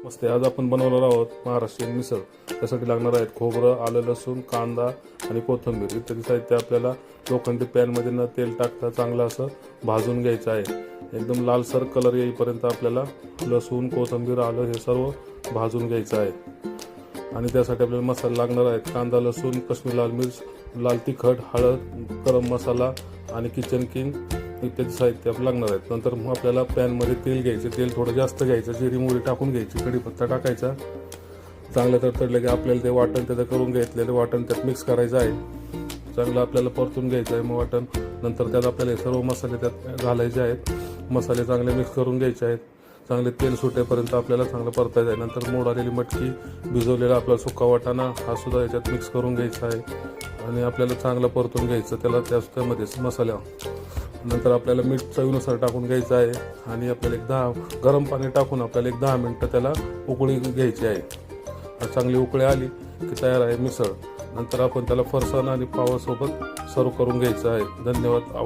नमस्ते. आज आपण बनवणार आहोत महाराष्ट्रीयन मिसळ. त्यासाठी लागणार आहेत खोबरं, आलं, लसूण, कांदा आणि कोथिंबीर इत्यादी साहित्य. आपल्याला लोखंडी पॅनमध्ये न तेल टाकता चांगलं असं भाजून घ्यायचं आहे. एकदम लालसर कलर येईपर्यंत आपल्याला लसूण, कोथिंबीर, आलं हे सर्व भाजून घ्यायचं आहे. आणि त्यासाठी आपल्याला मसाले लागणार आहेत: कांदा, लसूण, काश्मीरी लाल मिर्च, लाल तिखट, हळद, गरम मसाला आणि किचन किंग इत्यादी साहित्य आपल्याला लागणार आहेत. नंतर मग आपल्याला पॅनमध्ये तेल घ्यायचे. तेल थोडं जास्त घ्यायचं, जिरी मोहरी टाकून घ्यायची, कढीपत्ता टाकायचा. चांगलं तडतडलं की आपल्याला ते वाटण त्याचं करून घेतलेलं वाटण त्यात मिक्स करायचं आहे. चांगलं आपल्याला परतून घ्यायचं आहे मग वाटण. नंतर त्यात आपल्याला सर्व मसाले त्यात घालायचे आहेत. मसाले चांगले मिक्स करून घ्यायचे आहेत. चांगले तेल सुटेपर्यंत आपल्याला चांगलं परतायचं आहे. नंतर मोड आलेली मटकी, भिजवलेला आपला सुका वाटाणा हा सुद्धा याच्यात मिक्स करून घ्यायचा आहे आणि आपल्याला चांगलं परतून घ्यायचं त्याला त्यामध्येच मसाल्या. नंतर आपल्याला मीठ चवीनुसार टाकून घ्यायचं आहे आणि आपल्याला गरम पाणी टाकून आपल्याला 10 मिनटं त्याला उकळी घ्यायची आहे. चांगली उकळी आली की तयार आहे मिसळ. नंतर आपण त्याला फरसाण आणि पावासोबत सर्व करून घ्यायचं आहे. धन्यवाद.